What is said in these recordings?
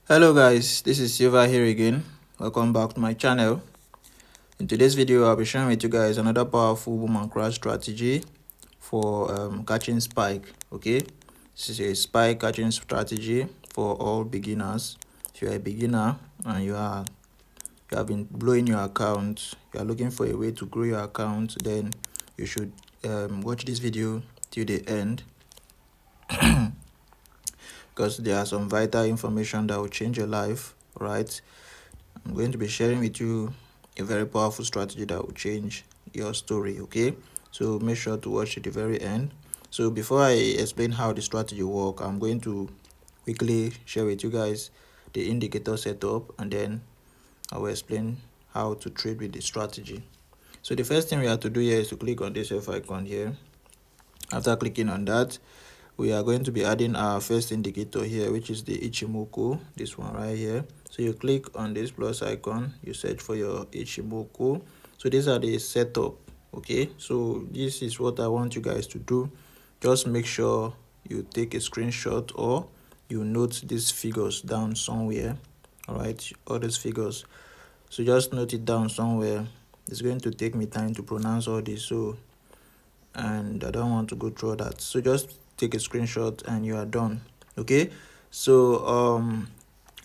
Hello guys, this is Silva here again. Welcome back to my channel. In today's video, I'll be sharing with you guys another powerful boom and crash strategy for catching spike. Okay, this is a spike catching strategy for all beginners. If you're a beginner and you have been blowing your account, you are looking for a way to grow your account, then you should watch this video till the end because there are some vital information that will change your life. Right, I'm going to be sharing with you a very powerful strategy that will change your story. Okay, so make sure to watch it to the very end. So before I explain how the strategy work, I'm going to quickly share with you guys the indicator setup, and then I will explain how to trade with the strategy. So the first thing we have to do here is to click on this F icon here. After clicking on that, we are going to be adding our first indicator here, which is the Ichimoku, this one right here. So you click on this plus icon, you search for your Ichimoku. So these are the setup. Okay, so this is what I want you guys to do. Just make sure you take a screenshot or you note these figures down somewhere. All right, all these figures, so just note it down somewhere. It's going to take me time to pronounce all this, so and I don't want to go through that, so just take a screenshot and you are done. Okay, so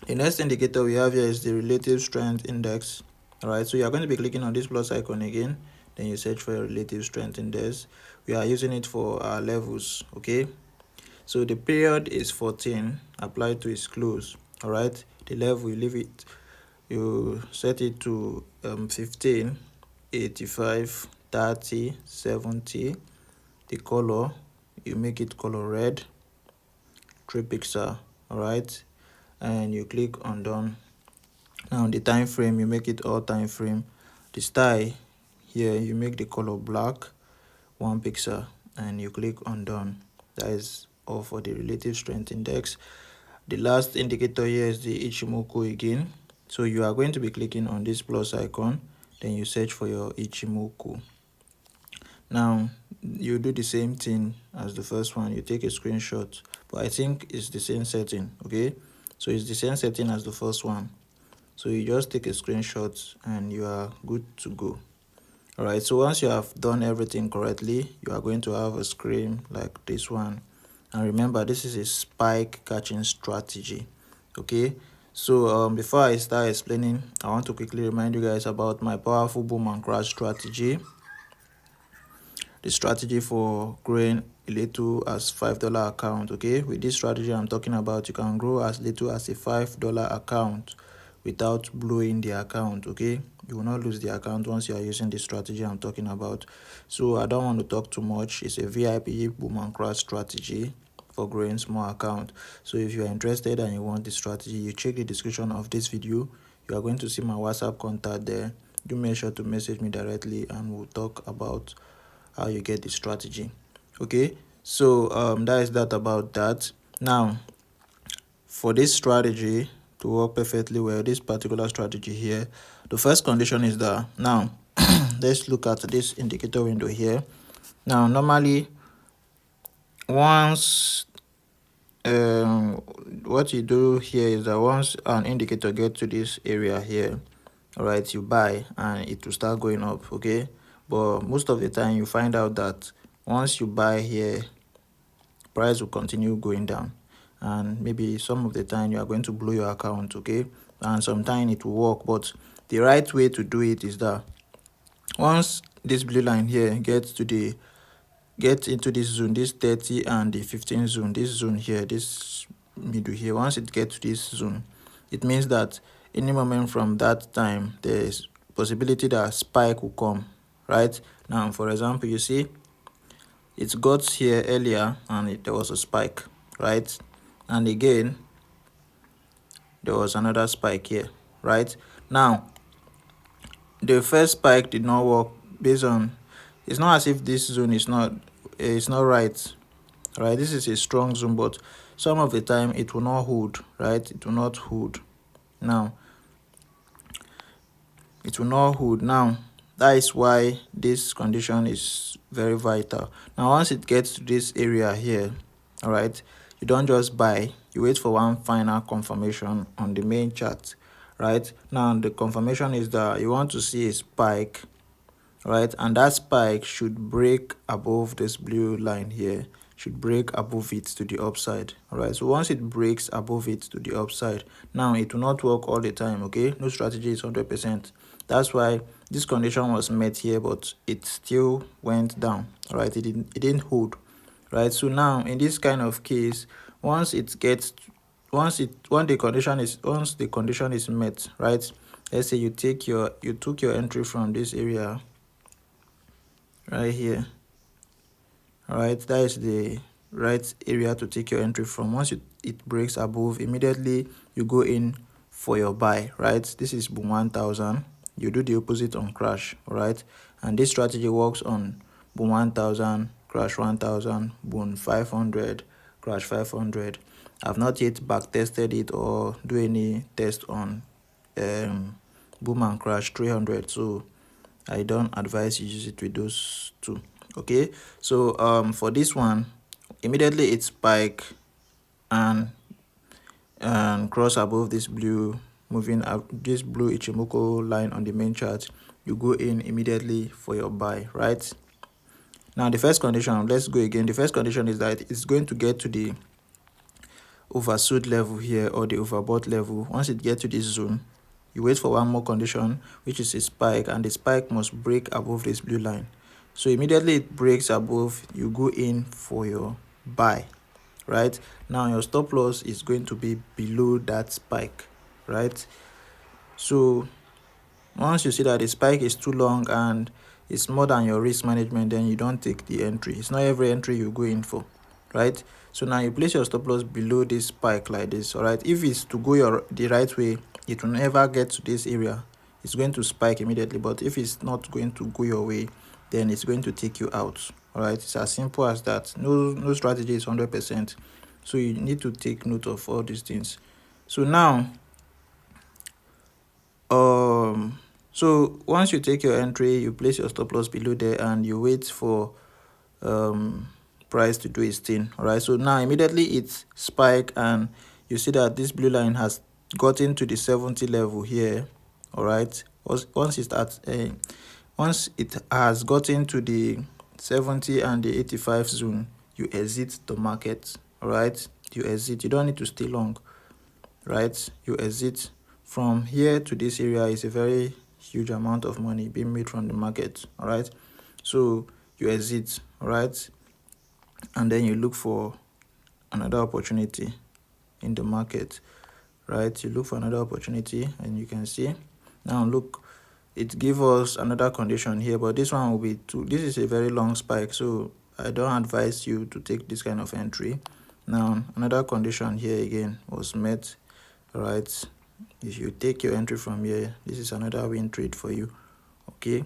the next indicator we have here is the relative strength index. All right, so you are going to be clicking on this plus icon again, then you search for your relative strength index. We are using it for our levels. Okay, so the period is 14 applied to its close. All right, the level you leave it, you set it to 15, 85, 30, 70. The color, you make it color red, 3 pixel. All right, and you click on done. Now the time frame, you make it all time frame. The style here, you make the color black, 1 pixel, and you click on done. That is all for the relative strength index. The last indicator here is the Ichimoku again. So you are going to be clicking on this plus icon, then you search for your Ichimoku. Now you do the same thing as the first one, you take a screenshot, but I think it's the same setting. Okay, so it's the same setting as the first one, so you just take a screenshot and you are good to go. All right, so once you have done everything correctly, you are going to have a screen like this one. And remember, this is a spike catching strategy. Okay, so before I start explaining, I want to quickly remind you guys about my powerful boom and crash strategy. The strategy for growing a little as $5 account. Okay, with this strategy I'm talking about, you can grow as little as a $5 account without blowing the account. Okay, you will not lose the account once you are using the strategy I'm talking about. So I don't want to talk too much. It's a VIP boom and crash strategy for growing small account. So if you are interested and you want the strategy, you check the description of this video. You are going to see my WhatsApp contact there. Do make sure to message me directly and we'll talk about how you get the strategy. Okay, so that is that about that. Now for this strategy to work perfectly well, this particular strategy here, the first condition is that now let's look at this indicator window here. Now normally once what you do here is that once an indicator gets to this area here, all right, you buy and it will start going up. Okay, but most of the time you find out that once you buy here, price will continue going down, and maybe some of the time you are going to blow your account. Okay, and sometimes it will work, but the right way to do it is that once this blue line here gets into this zone, this 30 and the 15 zone, this zone here, this middle here, once it gets to this zone, it means that any moment from that time there is possibility that a spike will come. Right, now for example, you see it got here earlier and there was a spike, right, and again there was another spike here. Right, now the first spike did not work based on, it's not as if this zone is not, it's not right. Right, this is a strong zone, but some of the time it will not hold. Right, it will not hold. Now it will not hold. Now that is why this condition is very vital. Now once it gets to this area here, all right, you don't just buy, you wait for one final confirmation on the main chart. Right now, the confirmation is that you want to see a spike, right, and that spike should break above this blue line here, should break above it to the upside. All right, so once it breaks above it to the upside, now it will not work all the time. Okay, no strategy is 100%. That's why this condition was met here, but it still went down. All right, it didn't hold. Right, so now in this kind of case, once once the condition is met, right, let's say you took your entry from this area right here. All right, that is the right area to take your entry from. Once it breaks above, immediately you go in for your buy. Right, this is boom 1000. You do the opposite on crash. All right, and this strategy works on boom 1000, crash 1000, boom 500, crash 500. I've not yet back tested it or do any test on boom and crash 300, so I don't advise you use it with those two. Okay, so for this one, immediately it spike and cross above this blue moving up, this blue Ichimoku line on the main chart, you go in immediately for your buy. Right now, the first condition, let's go again. The first condition is that it's going to get to the oversold level here, or the overbought level. Once it gets to this zone, you wait for one more condition, which is a spike, and the spike must break above this blue line. So immediately it breaks above, you go in for your buy. Right now, your stop loss is going to be below that spike. Right, so once you see that the spike is too long and it's more than your risk management, then you don't take the entry. It's not every entry you go in for. Right, so now you place your stop loss below this spike like this. All right, if it's to go the right way, it will never get to this area. It's going to spike immediately. But if it's not going to go your way, then it's going to take you out. All right, it's as simple as that. No strategy is 100%, so you need to take note of all these things. So now so once you take your entry, you place your stop loss below there and you wait for price to do its thing. All right, so now immediately it spike and you see that this blue line has gotten to the 70 level here. All right, once it has gotten to the 70 and the 85 zone, you exit the market. All right, you exit. You don't need to stay long. Right, you exit. From here to this area is a very huge amount of money being made from the market. All right, so you exit. All right, and then you look for another opportunity in the market. Right, you look for another opportunity, and you can see now, look, it gives us another condition here, but this one will be too, this is a very long spike, so I don't advise you to take this kind of entry. Now another condition here again was met. All right, if you take your entry from here, this is another win trade for you. Okay,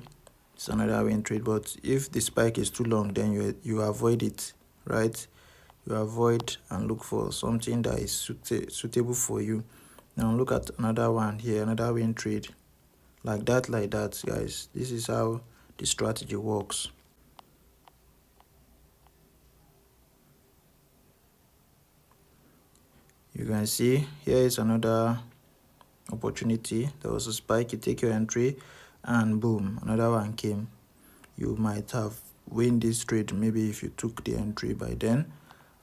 it's another win trade, but if the spike is too long, then you avoid it. Right, you avoid and look for something that is suitable for you. Now look at another one here, another win trade, like that, guys. This is how the strategy works. You can see here is another opportunity. There was a spike, you take your entry and boom, another one came. You might have win this trade maybe if you took the entry by then.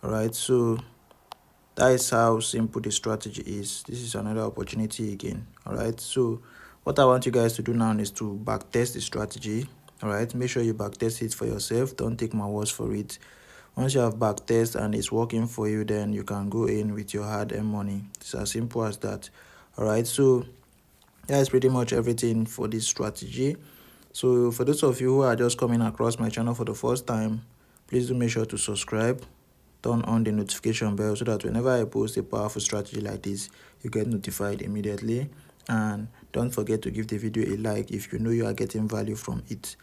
All right, so that is how simple the strategy is. This is another opportunity again. All right, so what I want you guys to do now is to backtest the strategy. All right, make sure you backtest it for yourself. Don't take my words for it. Once you have backtest and it's working for you, then you can go in with your hard-earned money. It's as simple as that. All right, so that is pretty much everything for this strategy. So for those of you who are just coming across my channel for the first time, please do make sure to subscribe, turn on the notification bell so that whenever I post a powerful strategy like this, you get notified immediately. And don't forget to give the video a like if you know you are getting value from it.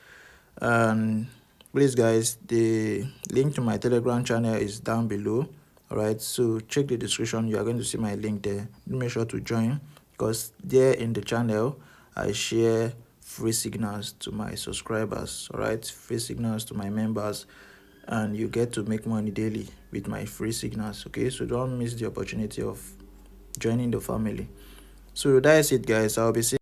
And please guys, the link to my Telegram channel is down below. All right, so check the description. You are going to see my link there. Make sure to join, because there in the channel I share free signals to my subscribers. All right, free signals to my members, and you get to make money daily with my free signals. Okay, so don't miss the opportunity of joining the family. So that is it, guys. I'll be seeing